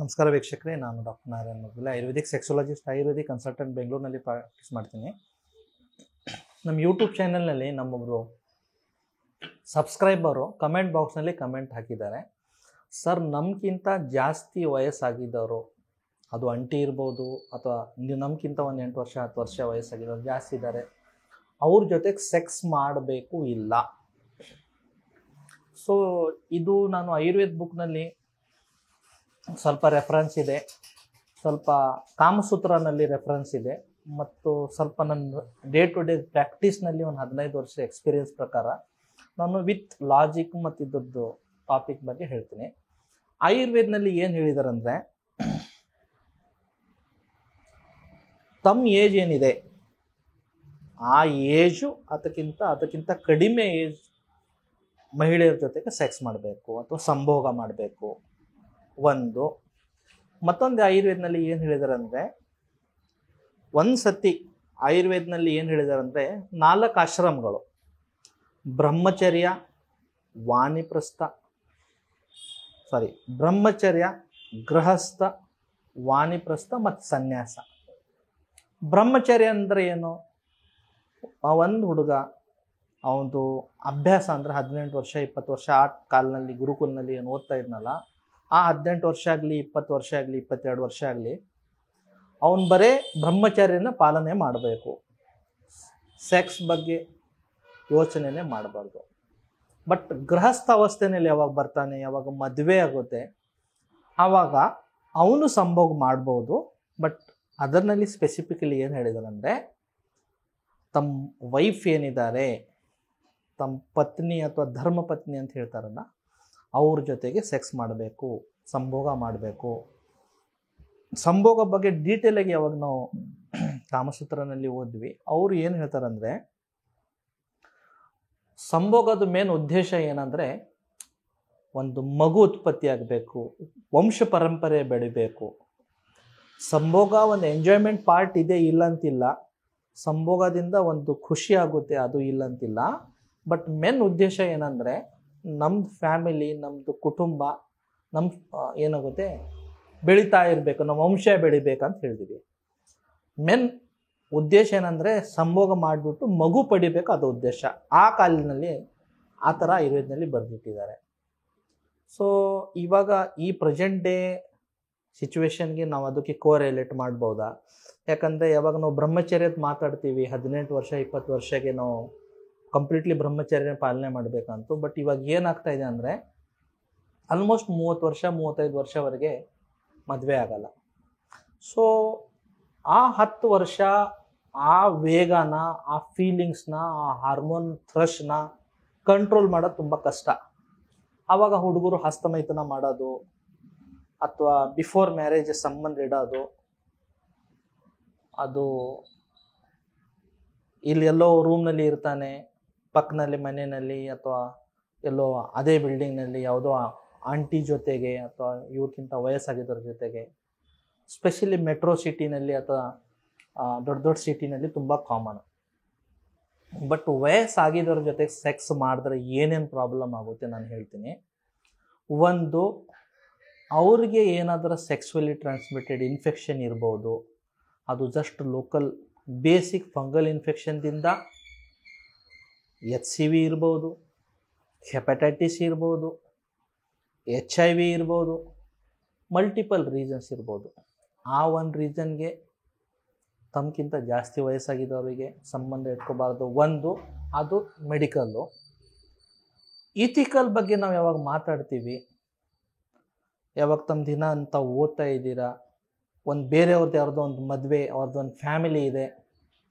ನಮಸ್ಕಾರ ವೀಕ್ಷಕರೇ, ನಾನು doctor Narayan Maggule, Ayurvedic sexologist, Ayurvedic consultant, ಬೆಂಗಳೂರಿನಲ್ಲಿ ಪ್ರಾಕ್ಟೀಸ್ ಮಾಡ್ತೀನಿ. ನಮ್ಮ ಯೂಟ್ಯೂಬ್ ಚಾನಲ್ನಲ್ಲಿ ನಮ್ಮೊಬ್ಬರು ಸಬ್ಸ್ಕ್ರೈಬರು ಕಮೆಂಟ್ ಬಾಕ್ಸ್ನಲ್ಲಿ ಕಮೆಂಟ್ ಹಾಕಿದ್ದಾರೆ. ಸರ್, ನಮಗಿಂತ ಜಾಸ್ತಿ ವಯಸ್ಸಾಗಿದ್ದವರು, ಅದು ಅಂಟಿ ಇರ್ಬೋದು ಅಥವಾ ನಮಗಿಂತ ಒಂದು 8 ವರ್ಷ 10 ವರ್ಷ ವಯಸ್ಸಾಗಿದ್ದವರು ಜಾಸ್ತಿ ಇದ್ದಾರೆ, ಅವ್ರ ಜೊತೆಗೆ ಸೆಕ್ಸ್ ಮಾಡಬೇಕು ಇಲ್ಲ. ಸೊ ಇದು ನಾನು ಆಯುರ್ವೇದ ಬುಕ್ನಲ್ಲಿ ಸ್ವಲ್ಪ ರೆಫರೆನ್ಸ್ ಇದೆ, ಸ್ವಲ್ಪ ಕಾಮಸೂತ್ರನಲ್ಲಿ ರೆಫರೆನ್ಸ್ ಇದೆ, ಮತ್ತು ಸ್ವಲ್ಪ ನನ್ನ ಡೇ ಟು ಡೇ ಪ್ರಾಕ್ಟೀಸ್ನಲ್ಲಿ ಒಂದು 15 ವರ್ಷ ಎಕ್ಸ್ಪೀರಿಯನ್ಸ್ ಪ್ರಕಾರ ನಾನು ವಿತ್ ಲಾಜಿಕ್ ಮತ್ತು ಇದ್ದದ್ದು ಟಾಪಿಕ್ ಬಗ್ಗೆ ಹೇಳ್ತೀನಿ. ಆಯುರ್ವೇದನಲ್ಲಿ ಏನು ಹೇಳಿದ್ದಾರೆ ಅಂದರೆ, ತಮ್ಮ ಏಜ್ ಏನಿದೆ ಆ ಏಜು ಅದಕ್ಕಿಂತ ಕಡಿಮೆ ಏಜ್ ಮಹಿಳೆಯರ ಜೊತೆಗೆ ಸೆಕ್ಸ್ ಮಾಡಬೇಕು ಅಥವಾ ಸಂಭೋಗ ಮಾಡಬೇಕು ಒಂದು. ಮತ್ತೊಂದು ಆಯುರ್ವೇದನಲ್ಲಿ ಏನು ಹೇಳಿದ್ದಾರೆ ಅಂದರೆ, ಒಂದು ಸತಿ ಆಯುರ್ವೇದನಲ್ಲಿ ಏನು ಹೇಳಿದ್ದಾರೆ ಅಂದರೆ 4 ಆಶ್ರಮಗಳು: ಬ್ರಹ್ಮಚರ್ಯ, ಬ್ರಹ್ಮಚರ್ಯ, ಗೃಹಸ್ಥ, ವಾನಿಪ್ರಸ್ಥ ಮತ್ತು ಸನ್ಯಾಸ. ಬ್ರಹ್ಮಚರ್ಯ ಅಂದರೆ ಏನು? ಒಂದು ಹುಡುಗ ಅವನದು ಅಭ್ಯಾಸ ಅಂದರೆ 18 ವರ್ಷ 20 ವರ್ಷ ಆ ಕಾಲದಲ್ಲಿ ಗುರುಕುಲನಲ್ಲಿ ಏನು ಓದ್ತಾ ಇದ್ನಲ್ಲ, ಆ 18 ವರ್ಷ ಆಗಲಿ 20 ವರ್ಷ ಆಗಲಿ 22 ವರ್ಷ ಆಗಲಿ ಅವನು ಬರೇ ಬ್ರಹ್ಮಚರ್ಯನ ಪಾಲನೆ ಮಾಡಬೇಕು, ಸೆಕ್ಸ್ ಬಗ್ಗೆ ಯೋಚನೆನೇ ಮಾಡಬಾರ್ದು. ಬಟ್ ಗೃಹಸ್ಥ ಅವಸ್ಥೆಯಲ್ಲಿ ಯಾವಾಗ ಬರ್ತಾನೆ, ಯಾವಾಗ ಮದುವೆ ಆಗುತ್ತೆ, ಆವಾಗ ಅವನು ಸಂಭೋಗ ಮಾಡ್ಬೋದು. ಬಟ್ ಅದರಲ್ಲಿ ಸ್ಪೆಸಿಫಿಕಲಿ ಏನು ಹೇಳಿದ್ದಾರೆ ಅಂದರೆ, ತಮ್ಮ ವೈಫ್ ಏನಿದ್ದಾರೆ, ತಮ್ಮ ಪತ್ನಿ ಅಥವಾ ಧರ್ಮಪತ್ನಿ ಅಂತ ಹೇಳ್ತಾರಲ್ಲ, ಅವ್ರ ಜೊತೆಗೆ ಸೆಕ್ಸ್ ಮಾಡಬೇಕು, ಸಂಭೋಗ ಮಾಡಬೇಕು. ಸಂಭೋಗ ಬಗ್ಗೆ ಡೀಟೇಲಾಗಿ ಯಾವಾಗ ನಾವು ಕಾಮಸೂತ್ರನಲ್ಲಿ ಓದ್ವಿ, ಅವರು ಏನು ಹೇಳ್ತಾರಂದರೆ, ಸಂಭೋಗದ ಮೇನ್ ಉದ್ದೇಶ ಏನಂದರೆ, ಒಂದು ಮಗು ಉತ್ಪತ್ತಿ ಆಗಬೇಕು, ವಂಶ ಪರಂಪರೆ ಬೆಳಿಬೇಕು. ಸಂಭೋಗ ಒಂದು ಎಂಜಾಯ್ಮೆಂಟ್ ಪಾರ್ಟ್ ಇದೆ, ಇಲ್ಲ ಅಂತಿಲ್ಲ. ಸಂಭೋಗದಿಂದ ಒಂದು ಖುಷಿ ಆಗುತ್ತೆ, ಅದು ಇಲ್ಲ ಅಂತಿಲ್ಲ. ಬಟ್ ಮೇನ್ ಉದ್ದೇಶ ಏನಂದರೆ, ನಮ್ಮದು ಫ್ಯಾಮಿಲಿ, ನಮ್ಮದು ಕುಟುಂಬ, ಏನಾಗುತ್ತೆ ಬೆಳೀತಾ ಇರಬೇಕು, ನಮ್ಮ ವಂಶ ಬೆಳಿಬೇಕಂತ ಹೇಳಿದ್ವಿ. ಮೇನ್ ಉದ್ದೇಶ ಏನಂದರೆ, ಸಂಭೋಗ ಮಾಡಿಬಿಟ್ಟು ಮಗು ಪಡಿಬೇಕು, ಅದು ಉದ್ದೇಶ. ಆ ಕಾಲಿನಲ್ಲಿ ಆ ಥರ ಆಯುರ್ವೇದದಲ್ಲಿ ಬರೆದಿಟ್ಟಿದ್ದಾರೆ. ಸೊ ಇವಾಗ ಈ ಪ್ರೆಸೆಂಟ್ ಡೇ ಸಿಚುವೇಶನ್ಗೆ ನಾವು ಅದಕ್ಕೆ ಕೋರಿಲೇಟ್ ಮಾಡ್ಬೋದಾ? ಯಾಕಂದರೆ ಯಾವಾಗ ನಾವು ಬ್ರಹ್ಮಚರ್ಯದ ಮಾತಾಡ್ತೀವಿ, 18 ವರ್ಷ 20 ವರ್ಷಕ್ಕೆ ನಾವು ಕಂಪ್ಲೀಟ್ಲಿ ಬ್ರಹ್ಮಚರ್ಯ ಪಾಲನೆ ಮಾಡಬೇಕಂತೂ. ಬಟ್ ಇವಾಗ ಏನಾಗ್ತಾ ಇದೆ ಅಂದರೆ, ಆಲ್ಮೋಸ್ಟ್ 30 ವರ್ಷ 35 ವರ್ಷವರೆಗೆ ಮದುವೆ ಆಗಲ್ಲ. ಸೊ ಆ 10 ವರ್ಷ ಆ ವೇಗನ, ಆ ಫೀಲಿಂಗ್ಸ್ನ, ಆ ಹಾರ್ಮೋನ್ ಥ್ರಶ್ನ ಕಂಟ್ರೋಲ್ ಮಾಡೋದು ತುಂಬ ಕಷ್ಟ. ಆವಾಗ ಹುಡುಗರು ಹಸ್ತಮೈಥುನ ಮಾಡೋದು ಅಥವಾ ಬಿಫೋರ್ ಮ್ಯಾರೇಜ್ ಸಂಬಂಧ ಇಡೋದು, ಅದು ಇಲ್ಲಿ ಎಲ್ಲೋ ರೂಮ್ನಲ್ಲಿ ಇರ್ತಾನೆ, ಪಕ್ಕನಲ್ಲಿ ಮನೆಯಲ್ಲಿ ಅಥವಾ ಎಲ್ಲೋ ಅದೇ ಬಿಲ್ಡಿಂಗ್ನಲ್ಲಿ ಯಾವುದೋ ಆಂಟಿ ಜೊತೆಗೆ ಅಥವಾ ಇವ್ರಿಗಿಂತ ವಯಸ್ಸಾಗಿದ್ದವ್ರ ಜೊತೆಗೆ, ಸ್ಪೆಷಲಿ ಮೆಟ್ರೋ ಸಿಟಿನಲ್ಲಿ ಅಥವಾ ದೊಡ್ಡ ದೊಡ್ಡ ಸಿಟಿನಲ್ಲಿ ತುಂಬ ಕಾಮನ್. ಬಟ್ ವಯಸ್ಸಾಗಿದ್ದವ್ರ ಜೊತೆಗೆ ಸೆಕ್ಸ್ ಮಾಡಿದ್ರೆ ಏನೇನು ಪ್ರಾಬ್ಲಮ್ ಆಗುತ್ತೆ ನಾನು ಹೇಳ್ತೀನಿ. ಒಂದು, ಅವ್ರಿಗೆ ಏನಾದರೂ ಸೆಕ್ಸುವಲಿ ಟ್ರಾನ್ಸ್ಮಿಟೆಡ್ ಇನ್ಫೆಕ್ಷನ್ ಇರ್ಬೋದು. ಅದು ಜಸ್ಟ್ ಲೋಕಲ್ ಬೇಸಿಕ್ ಫಂಗಲ್ ಇನ್ಫೆಕ್ಷನ್ದಿಂದ HCV ಇರ್ಬೋದು, ಹೆಪಟೈಟಿಸ್ ಇರ್ಬೋದು, HIV ಇರ್ಬೋದು, ಮಲ್ಟಿಪಲ್ ರೀಸನ್ಸ್ ಇರ್ಬೋದು. ಆ ಒಂದು ರೀಸನ್ಗೆ ತಮಗಿಂತ ಜಾಸ್ತಿ ವಯಸ್ಸಾಗಿದ್ದವರಿಗೆ ಸಂಬಂಧ ಇಟ್ಕೋಬಾರ್ದು. ಒಂದು, ಅದು ಮೆಡಿಕಲ್ಲು. ಇಥಿಕಲ್ ಬಗ್ಗೆ ನಾವು ಯಾವಾಗ ಮಾತಾಡ್ತೀವಿ, ಯಾವಾಗ ತಮ್ಮ ದಿನ ಅಂತ ಓದ್ತಾ ಇದ್ದೀರಾ, ಒಂದು ಬೇರೆಯವ್ರದ್ದು ಯಾರ್ದೋ ಒಂದು ಮದುವೆ, ಅವ್ರದ್ದು ಒಂದು ಫ್ಯಾಮಿಲಿ ಇದೆ,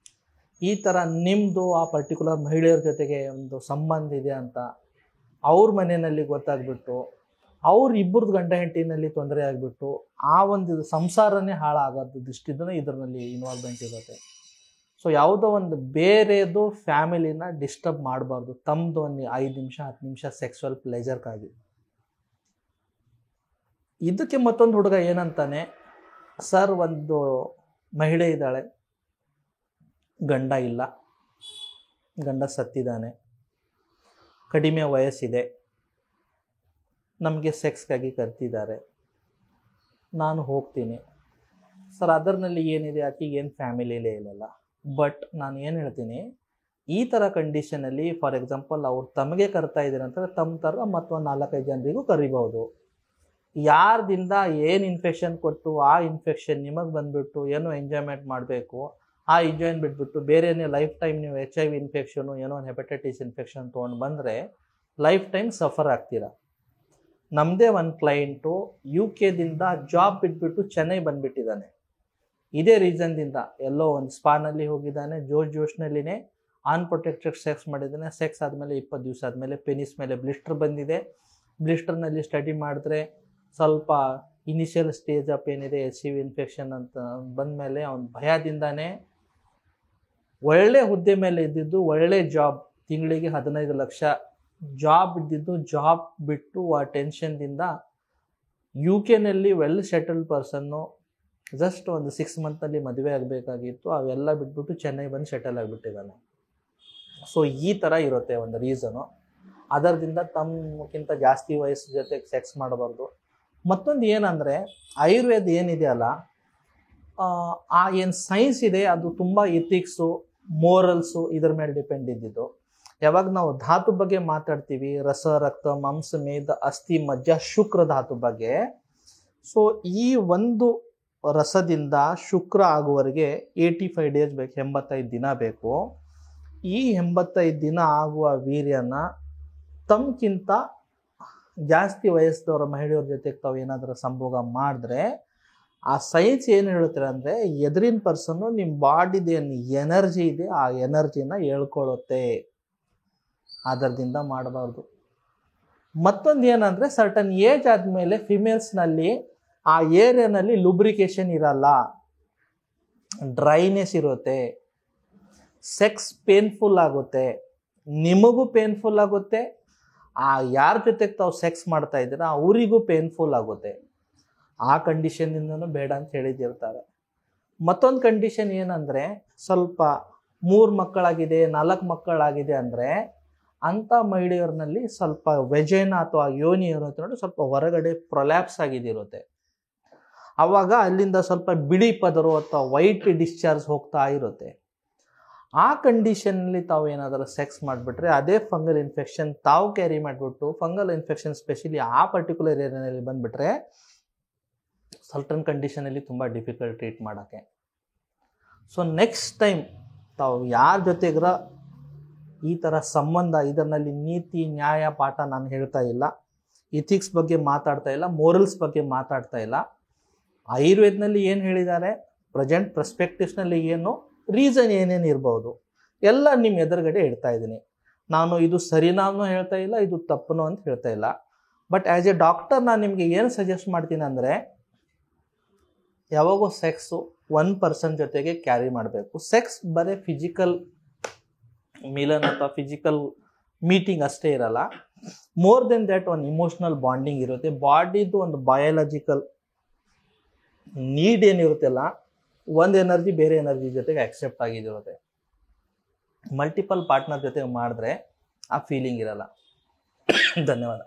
ಈ ಥರ ನಿಮ್ಮದು ಆ ಪರ್ಟಿಕ್ಯುಲರ್ ಮಹಿಳೆಯರ ಜೊತೆಗೆ ಒಂದು ಸಂಬಂಧ ಇದೆ ಅಂತ ಅವ್ರ ಮನೆಯಲ್ಲಿ ಗೊತ್ತಾಗ್ಬಿಟ್ಟು, ಇಬ್ಬರದ್ದು ಗಂಡ ಹೆಂಡತಿನಲ್ಲಿ ತೊಂದರೆ ಆಗಿಬಿಟ್ಟು ಆ ಒಂದು ಸಂಸಾರನೇ ಹಾಳಾಗೋದು ದೃಷ್ಟಿಯಿಂದ ಇದರಲ್ಲಿ ಇನ್ವಾಲ್ವ್ಮೆಂಟ್ ಇರುತ್ತೆ. ಸೊ ಯಾವುದೋ ಒಂದು ಬೇರೆದು ಫ್ಯಾಮಿಲಿನ ಡಿಸ್ಟರ್ಬ್ ಮಾಡಬಾರ್ದು, ತಮ್ಮದು ಒಂದು 5 ನಿಮಿಷ 10 ನಿಮಿಷ ಸೆಕ್ಸುವಲ್ ಪ್ಲೆಜರ್ಗಾಗಿ. ಇದಕ್ಕೆ ಮತ್ತೊಂದು ಹುಡುಗ ಏನಂತಾನೆ, ಸರ್, ಒಂದು ಮಹಿಳೆ ಇದ್ದಾಳೆ, ಗಂಡ ಇಲ್ಲ, ಗಂಡ ಸತ್ತಿದ್ದಾನೆ, ಕಡಿಮೆ ವಯಸ್ಸಿದೆ, ನಮಗೆ ಸೆಕ್ಸ್ಗಾಗಿ ಕರ್ತಿದ್ದಾರೆ, ನಾನು ಹೋಗ್ತೀನಿ ಸರ್, ಅದರಲ್ಲಿ ಏನಿದೆ, ಆಕೆಗೆ ಏನು ಫ್ಯಾಮಿಲಿಲೇ ಇಲ್ಲಲ್ಲ. ಬಟ್ ನಾನು ಏನು ಹೇಳ್ತೀನಿ, ಈ ಥರ ಕಂಡೀಷನಲ್ಲಿ ಫಾರ್ ಎಕ್ಸಾಂಪಲ್ ಅವ್ರು ತಮಗೆ ಕರ್ತಾ ಇದ್ದಾರೆ ಅಂತಂದರೆ ತಮ್ಮ ಥರ ಮತ್ತೊಂದು 4-5 ಜನರಿಗೂ ಕರಿಬಹುದು. ಯಾರ್ದಿಂದ ಏನು ಇನ್ಫೆಕ್ಷನ್ ಕೊಟ್ಟು ಆ ಇನ್ಫೆಕ್ಷನ್ ನಿಮಗೆ ಬಂದುಬಿಟ್ಟು ಏನೋ ಎಂಜಾಯ್ಮೆಂಟ್ ಮಾಡಬೇಕು, ಆ ಎಂಜಾಯ್ನ ಬಿಟ್ಬಿಟ್ಟು ಬೇರೆಯೇ ಲೈಫ್ ಟೈಮ್ ನೀವು HIV ಇನ್ಫೆಕ್ಷನು ಏನೋ ಒಂದು ಹೆಪಟೈಟಿಸ್ ಇನ್ಫೆಕ್ಷನ್ ತೊಗೊಂಡು ಬಂದರೆ ಲೈಫ್ ಟೈಮ್ ಸಫರ್ ಆಗ್ತೀರಾ. ನಮ್ಮದೇ ಒಂದು ಕ್ಲೈಂಟು UK ಜಾಬ್ ಬಿಟ್ಬಿಟ್ಟು ಚೆನ್ನೈ ಬಂದುಬಿಟ್ಟಿದ್ದಾನೆ. ಇದೇ ರೀಸನ್ದಿಂದ ಎಲ್ಲೋ ಒಂದು ಸ್ಪಾನಲ್ಲಿ ಹೋಗಿದ್ದಾನೆ, ಜೋಶ್ನಲ್ಲಿನೇ ಅನ್ಪ್ರೊಟೆಕ್ಟೆಡ್ ಸೆಕ್ಸ್ ಮಾಡಿದ್ದಾನೆ. ಸೆಕ್ಸ್ ಆದಮೇಲೆ 20 ದಿವಸ ಆದಮೇಲೆ ಪೆನಿಸ್ ಮೇಲೆ ಬ್ಲಿಸ್ಟರ್ ಬಂದಿದೆ. ಬ್ಲಿಸ್ಟರ್ನಲ್ಲಿ ಸ್ಟಡಿ ಮಾಡಿದ್ರೆ ಸ್ವಲ್ಪ ಇನಿಷಿಯಲ್ ಸ್ಟೇಜ್ ಆಫ್ ಏನಿದೆ HIV ಇನ್ಫೆಕ್ಷನ್ ಅಂತ ಬಂದಮೇಲೆ ಅವನ ಭಯದಿಂದಾನೇ ಒಳ್ಳೆ ಹುದ್ದೆ ಮೇಲೆ ಇದ್ದಿದ್ದು, ಒಳ್ಳೆ ಜಾಬ್, ತಿಂಗಳಿಗೆ 15 ಲಕ್ಷ ಜಾಬ್ ಇದ್ದಿದ್ದು, ಜಾಬ್ ಬಿಟ್ಟು ಆ ಟೆನ್ಷನ್ದಿಂದ UK ವೆಲ್ ಸೆಟಲ್ಡ್ ಪರ್ಸನ್ನು ಜಸ್ಟ್ ಒಂದು 6 ಮಂತ್ನಲ್ಲಿ ಮದುವೆ ಆಗಬೇಕಾಗಿತ್ತು, ಅವೆಲ್ಲ ಬಿಟ್ಬಿಟ್ಟು ಚೆನ್ನೈ ಬಂದು ಸೆಟಲ್ ಆಗಿಬಿಟ್ಟಿದ್ದಾನೆ. ಸೊ ಈ ಥರ ಇರುತ್ತೆ ಒಂದು ರೀಸನು. ಅದರಿಂದ ತಮ್ಮಕ್ಕಿಂತ ಜಾಸ್ತಿ ವಯಸ್ಸು ಜೊತೆಗೆ ಸೆಕ್ಸ್ ಮಾಡಬಾರ್ದು. ಮತ್ತೊಂದು ಏನಂದರೆ, ಆಯುರ್ವೇದ ಏನಿದೆಯಲ್ಲ, ಆ ಏನು ಸೈನ್ಸ್ ಇದೆ ಅದು ತುಂಬ ಎಥಿಕ್ಸು, ಮೋರಲ್ಸು ಇದ್ರ ಮೇಲೆ ಡಿಪೆಂಡ್ ಇದ್ದಿದ್ದು. ಯಾವಾಗ ನಾವು ಧಾತು ಬಗ್ಗೆ ಮಾತಾಡ್ತೀವಿ, ರಸ, ರಕ್ತ, ಮಾಂಸ, ಮೇದ, ಅಸ್ಥಿ, ಮಜ್ಜ, ಶುಕ್ರ ಧಾತು ಬಗ್ಗೆ, ಸೊ ಈ ಒಂದು ರಸದಿಂದ ಶುಕ್ರ ಆಗುವವರೆಗೆ 85 ಡೇಸ್ ಬೇಕು, 85 ದಿನ ಬೇಕು. ಈ 85 ದಿನ ಆಗುವ ವೀರ್ಯನ ತಮ್ಗಿಂತ ಜಾಸ್ತಿ ವಯಸ್ಸದವರ ಮಹಿಳೆಯರ ಜೊತೆಗೆ ತಾವು ಏನಾದರೂ ಸಂಭೋಗ ಮಾಡಿದ್ರೆ ಆ ಸೈನ್ಸ್ ಏನು ಹೇಳ್ತಾರೆ ಅಂದರೆ, ಎದುರಿನ ಪರ್ಸನ್ನು ನಿಮ್ಮ ಬಾಡಿದೇನು ಎನರ್ಜಿ ಇದೆ ಆ ಎನರ್ಜಿನ ಹೇಳ್ಕೊಳ್ಳುತ್ತೆ, ಅದರದಿಂದ ಮಾಡಬಾರ್ದು. ಮತ್ತೊಂದು ಏನಂದರೆ, ಸರ್ಟನ್ ಏಜ್ ಆದಮೇಲೆ ಫಿಮೇಲ್ಸ್ನಲ್ಲಿ ಆ ಏರಿಯಾನಲ್ಲಿ ಲುಬ್ರಿಕೇಶನ್ ಇರಲ್ಲ, ಡ್ರೈನೆಸ್ ಇರುತ್ತೆ, ಸೆಕ್ಸ್ ಪೇನ್ಫುಲ್ ಆಗುತ್ತೆ, ನಿಮಗೂ ಪೇನ್ಫುಲ್ ಆಗುತ್ತೆ, ಆ ಯಾರ ಜೊತೆಗೆ ತಾವು ಸೆಕ್ಸ್ ಮಾಡ್ತಾ ಇದ್ದೀರಾ ಅವರಿಗೂ ಪೇನ್ಫುಲ್ ಆಗುತ್ತೆ. ಆ ಕಂಡೀಷನ್ನಿಂದನೂ ಬೇಡ ಅಂತ ಹೇಳಿದಿರ್ತಾರೆ. ಮತ್ತೊಂದು ಕಂಡೀಷನ್ ಏನಂದರೆ, ಸ್ವಲ್ಪ 3 ಮಕ್ಕಳಾಗಿದೆ, 4 ಮಕ್ಕಳಾಗಿದೆ ಅಂದರೆ ಅಂಥ ಮಹಿಳೆಯರಲ್ಲಿ ಸ್ವಲ್ಪ ವೆಜೈನ ಅಥವಾ ಯೋನಿ ಇರುತ್ತೆ ನೋಡಿ, ಸ್ವಲ್ಪ ಹೊರಗಡೆ ಪ್ರೊಲ್ಯಾಪ್ಸ್ ಆಗಿದಿರುತ್ತೆ. ಆವಾಗ ಅಲ್ಲಿಂದ ಸ್ವಲ್ಪ ಬಿಳಿ ಪದರು ಅಥವಾ ವೈಟ್ ಡಿಸ್ಚಾರ್ಜ್ ಹೋಗ್ತಾ ಇರುತ್ತೆ. ಆ ಕಂಡೀಷನ್ನಲ್ಲಿ ತಾವು ಏನಾದರೂ ಸೆಕ್ಸ್ ಮಾಡಿಬಿಟ್ರೆ ಅದೇ ಫಂಗಲ್ ಇನ್ಫೆಕ್ಷನ್ ತಾವು ಕ್ಯಾರಿ ಮಾಡಿಬಿಟ್ಟು, ಫಂಗಲ್ ಇನ್ಫೆಕ್ಷನ್ ಸ್ಪೆಷಲಿ ಆ ಪರ್ಟಿಕ್ಯುಲರ್ ಏರಿಯಾನಲ್ಲಿ ಬಂದುಬಿಟ್ರೆ ಸರ್ಟನ್ ಕಂಡೀಷನಲ್ಲಿ ತುಂಬ ಡಿಫಿಕಲ್ಟ್ ಟ್ರೀಟ್ ಮಾಡೋಕ್ಕೆ. ಸೊ ನೆಕ್ಸ್ಟ್ ಟೈಮ್ ತಾವು ಯಾರ ಜೊತೆಗ್ರ ಈ ಥರ ಸಂಬಂಧ, ಇದರಲ್ಲಿ ನೀತಿ ನ್ಯಾಯ ಪಾಠ ನಾನು ಹೇಳ್ತಾ ಇಲ್ಲ, ಇಥಿಕ್ಸ್ ಬಗ್ಗೆ ಮಾತಾಡ್ತಾ ಇಲ್ಲ, ಮೋರಲ್ಸ್ ಬಗ್ಗೆ ಮಾತಾಡ್ತಾ ಇಲ್ಲ. ಆಯುರ್ವೇದನಲ್ಲಿ ಏನು ಹೇಳಿದ್ದಾರೆ, ಪ್ರೆಸೆಂಟ್ ಪರ್ಸ್ಪೆಕ್ಟಿವ್ಸ್ನಲ್ಲಿ ಏನು ರೀಸನ್ ಏನೇನು ಇರ್ಬೋದು ಎಲ್ಲ ನಿಮ್ಮ ಎದುರುಗಡೆ ಇಡ್ತಾ ಇದ್ದೀನಿ. ನಾನು ಇದು ಸರಿನಾನು ಹೇಳ್ತಾ ಇಲ್ಲ, ಇದು ತಪ್ಪನು ಅಂತ ಹೇಳ್ತಾ ಇಲ್ಲ. ಬಟ್ ಆ್ಯಸ್ ಎ ಡಾಕ್ಟರ್ ನಾನು ನಿಮಗೆ ಏನು ಸಜೆಸ್ಟ್ ಮಾಡ್ತೀನಿ ಅಂದರೆ, ಯಾವಾಗೂ ಸೆಕ್ಸು 1 ಪರ್ಸನ್ ಜೊತೆಗೆ ಕ್ಯಾರಿ ಮಾಡಬೇಕು. ಸೆಕ್ಸ್ ಬರೀ ಫಿಸಿಕಲ್ ಮಿಲನ್ ಅಥವಾ ಫಿಸಿಕಲ್ ಮೀಟಿಂಗ್ ಅಷ್ಟೇ ಇರಲ್ಲ, ಮೋರ್ ದೆನ್ ದ್ಯಾಟ್ ಒಂದು ಇಮೋಷ್ನಲ್ ಬಾಂಡಿಂಗ್ ಇರುತ್ತೆ. ಬಾಡಿದು ಒಂದು ಬಯಾಲಜಿಕಲ್ ನೀಡ್ ಏನಿರುತ್ತಲ್ಲ, ಒಂದು ಎನರ್ಜಿ ಬೇರೆ ಎನರ್ಜಿ ಜೊತೆಗೆ ಆಕ್ಸೆಪ್ಟ್ ಆಗಿದಿರುತ್ತೆ. ಮಲ್ಟಿಪಲ್ ಪಾರ್ಟ್ನರ್ ಜೊತೆಗೆ ಮಾಡಿದ್ರೆ ಆ ಫೀಲಿಂಗ್ ಇರಲ್ಲ. ಧನ್ಯವಾದ.